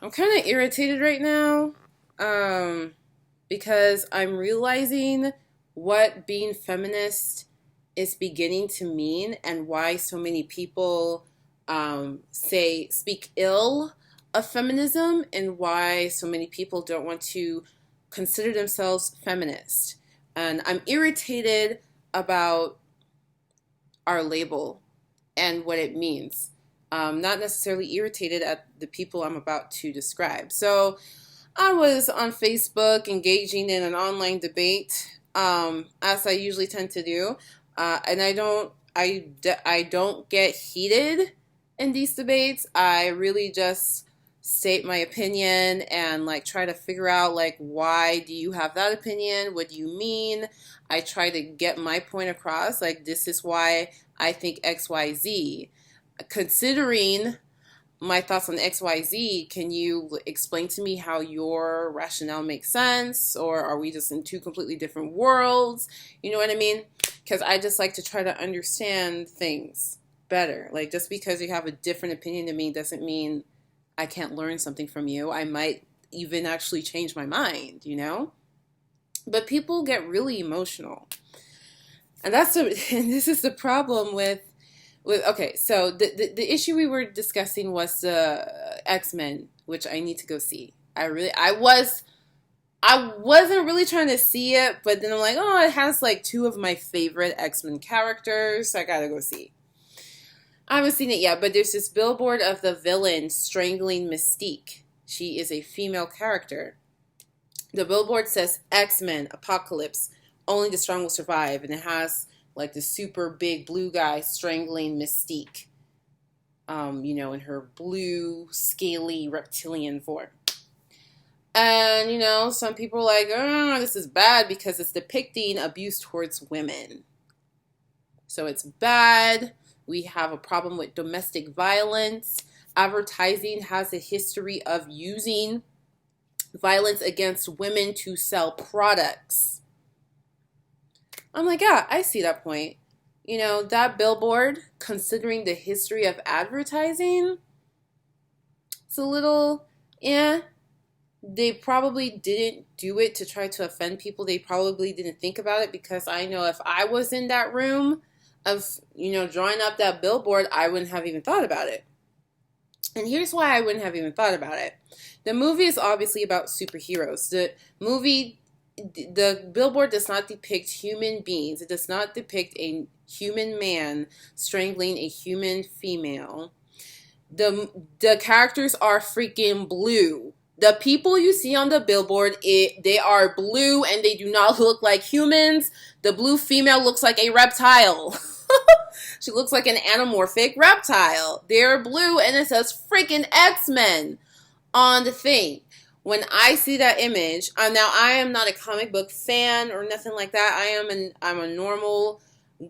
I'm kind of irritated right now because I'm realizing what being feminist is beginning to mean and why so many people speak ill of feminism and why so many people don't want to consider themselves feminist. And I'm irritated about our label and what it means. Not necessarily irritated at the people I'm about to describe. So I was on Facebook engaging in an online debate, as I usually tend to do, and I don't get heated in these debates. I really just state my opinion and like try to figure out like why do you have that opinion? What do you mean? I try to get my point across. Like this is why I think XYZ. Considering my thoughts on XYZ, can you explain to me how your rationale makes sense? Or are we just in two completely different worlds? You know what I mean? Because I just like to try to understand things better. Like, just because you have a different opinion than me doesn't mean I can't learn something from you. I might even actually change my mind, you know? But people get really emotional. And and this is the problem with okay, so the issue we were discussing was the X-Men, which I need to go see. I wasn't really trying to see it, but then I'm like, oh, it has like two of my favorite X-Men characters, so I gotta go see. I haven't seen it yet, but there's this billboard of the villain strangling Mystique. She is a female character. The billboard says X-Men Apocalypse, only the strong will survive, and it has like the super big blue guy strangling Mystique, in her blue, scaly reptilian form. And, some people are like, oh, this is bad because it's depicting abuse towards women. So it's bad. We have a problem with domestic violence. Advertising has a history of using violence against women to sell products. I'm like, yeah, I see that point. That billboard, considering the history of advertising, it's a little, yeah. They probably didn't do it to try to offend people. They probably didn't think about it, because I know if I was in that room of, drawing up that billboard, I wouldn't have even thought about it. And here's why I wouldn't have even thought about it. The movie is obviously about superheroes. The billboard does not depict human beings. It does not depict a human man strangling a human female. The characters are freaking blue. The people you see on the billboard, they are blue and they do not look like humans. The blue female looks like a reptile. She looks like an anamorphic reptile. They're blue and it says freaking X-Men on the thing. When I see that image, now I am not a comic book fan or nothing like that. I'm a normal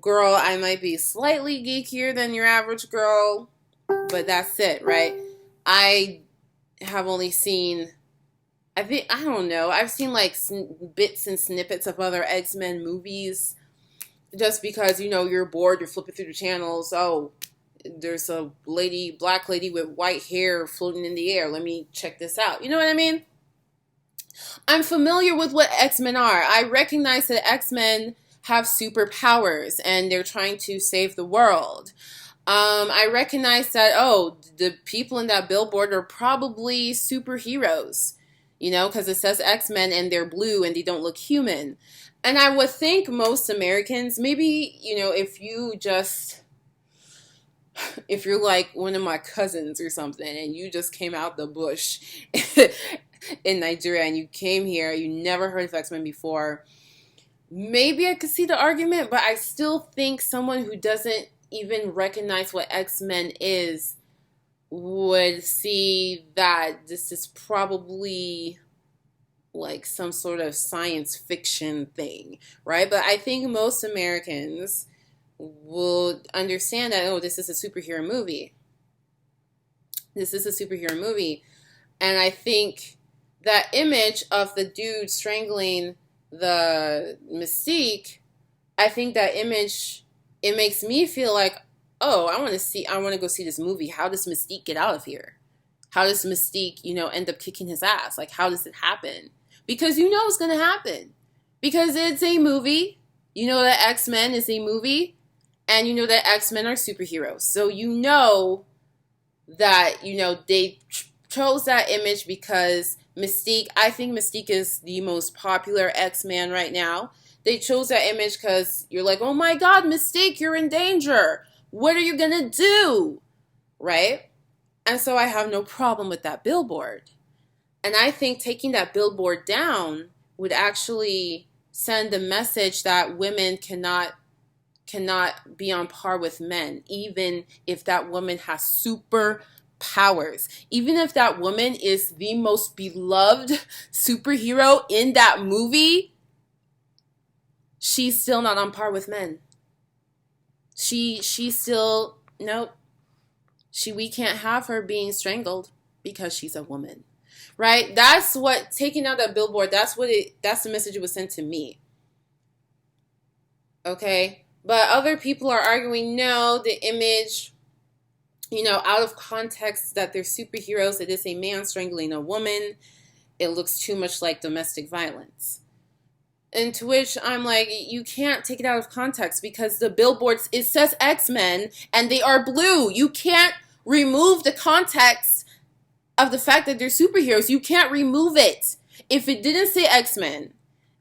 girl. I might be slightly geekier than your average girl, but that's it, right? I have only seen, I don't know, I've seen like bits and snippets of other X-Men movies, just because, you're bored, you're flipping through the channels. Oh, there's a black lady with white hair floating in the air. Let me check this out. You know what I mean? I'm familiar with what X-Men are. I recognize that X-Men have superpowers and they're trying to save the world. I recognize that, the people in that billboard are probably superheroes, because it says X-Men and they're blue and they don't look human. And I would think most Americans, maybe, if you're like one of my cousins or something and you just came out the bush in Nigeria and you came here, you never heard of X-Men before, maybe I could see the argument, but I still think someone who doesn't even recognize what X-Men is would see that this is probably like some sort of science fiction thing, right? But I think most Americans will understand that, this is a superhero movie. This is a superhero movie. And I think that image of the dude strangling the Mystique, I think that image, it makes me feel like, I want to go see this movie. How does Mystique get out of here? how does Mystique, end up kicking his ass? Like, how does it happen? Because you know it's going to happen. Because it's a movie. You know that X-Men is a movie. And you know that X-Men are superheroes. So you know that, they chose that image because Mystique, I think Mystique is the most popular X-Man right now. They chose that image because you're like, oh my God, Mystique, you're in danger. What are you going to do? Right? And so I have no problem with that billboard. And I think taking that billboard down would actually send the message that women cannot be on par with men, even if that woman has superpowers. Even if that woman is the most beloved superhero in that movie, she's still not on par with men. She's still, nope. We can't have her being strangled because she's a woman. Right? That's what, taking out that billboard, that's the message it was sent to me. Okay? But other people are arguing, no, the image, out of context, that they're superheroes, it is a man strangling a woman. It looks too much like domestic violence. And to which I'm like, you can't take it out of context because the billboards, it says X-Men and they are blue. You can't remove the context of the fact that they're superheroes. You can't remove it. If it didn't say X-Men,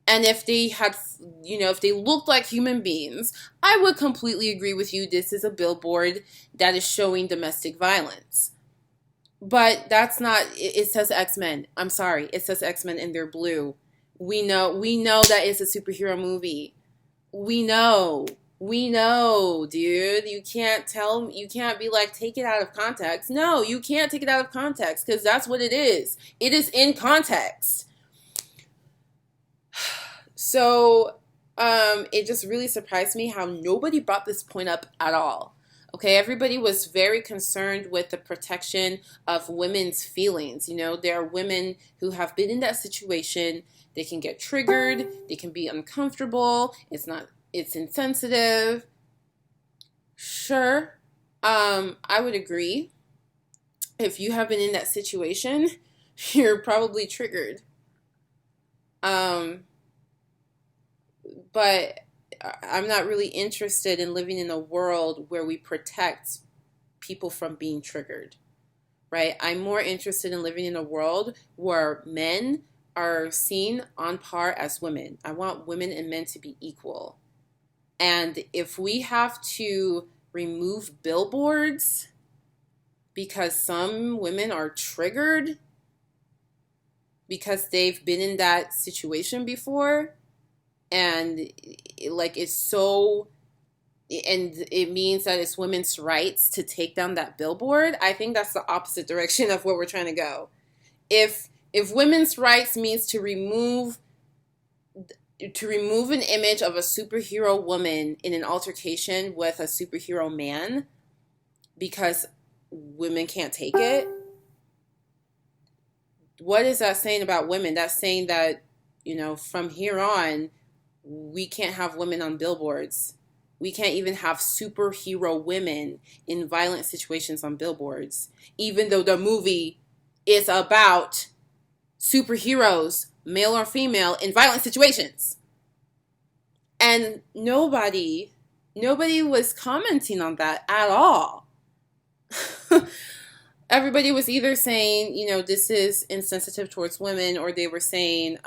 and if they had, if they looked like human beings, I would completely agree with you. This is a billboard that is showing domestic violence. But that's not, it says X-Men. I'm sorry. It says X-Men and they're blue. We know that it's a superhero movie. We know, dude. You can't be like, take it out of context. No, you can't take it out of context because that's what it is. It is in context. So, it just really surprised me how nobody brought this point up at all. Okay, everybody was very concerned with the protection of women's feelings. There are women who have been in that situation. They can get triggered. They can be uncomfortable. It's insensitive. Sure, I would agree. If you have been in that situation, you're probably triggered. But I'm not really interested in living in a world where we protect people from being triggered, right? I'm more interested in living in a world where men are seen on par as women. I want women and men to be equal. And if we have to remove billboards because some women are triggered because they've been in that situation before, and it's so, and it means that it's women's rights to take down that billboard, I think that's the opposite direction of where we're trying to go. If women's rights means to remove an image of a superhero woman in an altercation with a superhero man because women can't take it, what is that saying about women? That's saying that, from here on, we can't have women on billboards. We can't even have superhero women in violent situations on billboards, even though the movie is about superheroes, male or female, in violent situations. And nobody was commenting on that at all. Everybody was either saying, this is insensitive towards women, or they were saying,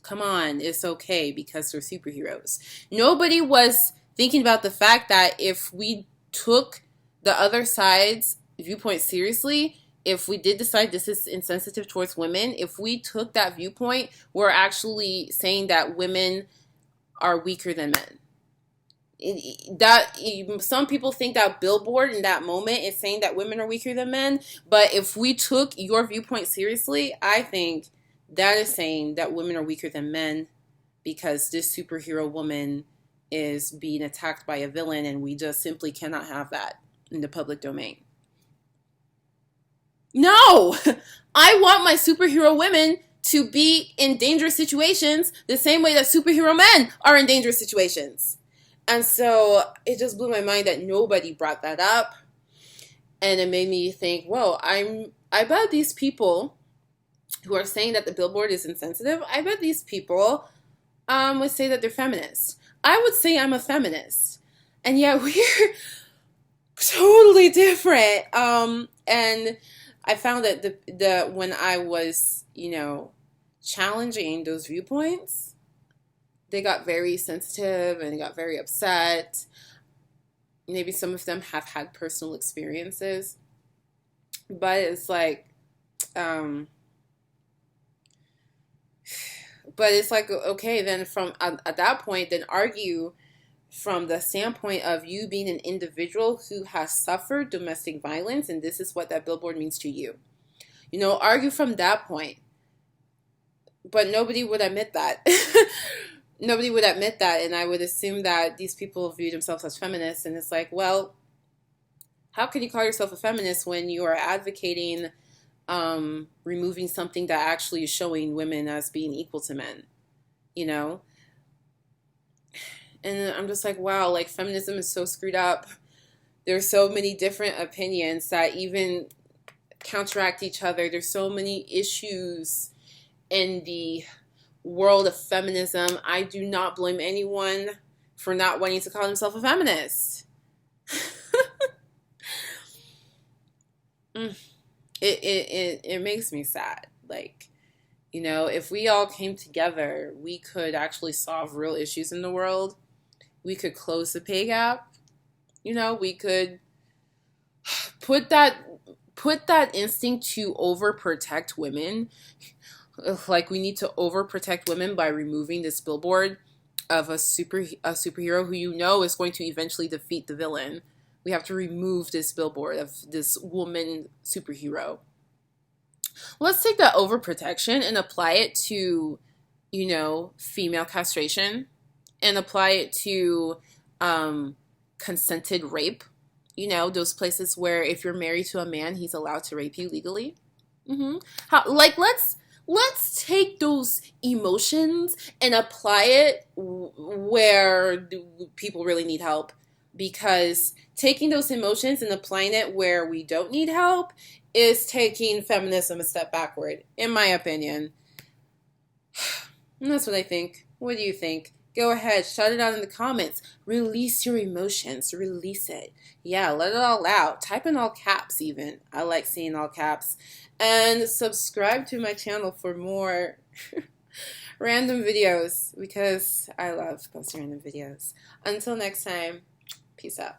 come on, it's okay because they're superheroes. Nobody was thinking about the fact that if we took the other side's viewpoint seriously, if we did decide this is insensitive towards women, if we took that viewpoint, we're actually saying that women are weaker than men. Some people think that billboard in that moment is saying that women are weaker than men, but if we took your viewpoint seriously, I think that is saying that women are weaker than men because this superhero woman is being attacked by a villain, and we just simply cannot have that in the public domain. No! I want my superhero women to be in dangerous situations the same way that superhero men are in dangerous situations. And so it just blew my mind that nobody brought that up. And it made me think, whoa, I bet these people who are saying that the billboard is insensitive, I bet these people would say that they're feminists. I would say I'm a feminist. And yet we're totally different. And I found that the when I was, challenging those viewpoints, they got very sensitive and they got very upset. Maybe some of them have had personal experiences, but it's like, okay, then from at that point, then argue from the standpoint of you being an individual who has suffered domestic violence, and this is what that billboard means to you. Argue from that point. But nobody would admit that. Nobody would admit that, and I would assume that these people view themselves as feminists, and it's like, well, how can you call yourself a feminist when you are advocating removing something that actually is showing women as being equal to men, And I'm just like, wow, like feminism is so screwed up. There's so many different opinions that even counteract each other. There's so many issues in the world of feminism. I do not blame anyone for not wanting to call himself a feminist. It makes me sad. Like, if we all came together, we could actually solve real issues in the world. We could close the pay gap. We could put that instinct to overprotect women. Like, we need to overprotect women by removing this billboard of a superhero who is going to eventually defeat the villain. We have to remove this billboard of this woman superhero. Let's take that overprotection and apply it to, female castration, and apply it to consented rape. Those places where if you're married to a man, he's allowed to rape you legally. Let's take those emotions and apply it where people really need help. Because taking those emotions and applying it where we don't need help is taking feminism a step backward, in my opinion. And that's what I think. What do you think? Go ahead, shout it out in the comments. Release your emotions. Release it. Yeah, let it all out. Type in all caps even. I like seeing all caps. And subscribe to my channel for more random videos, because I love posting random videos. Until next time, peace out.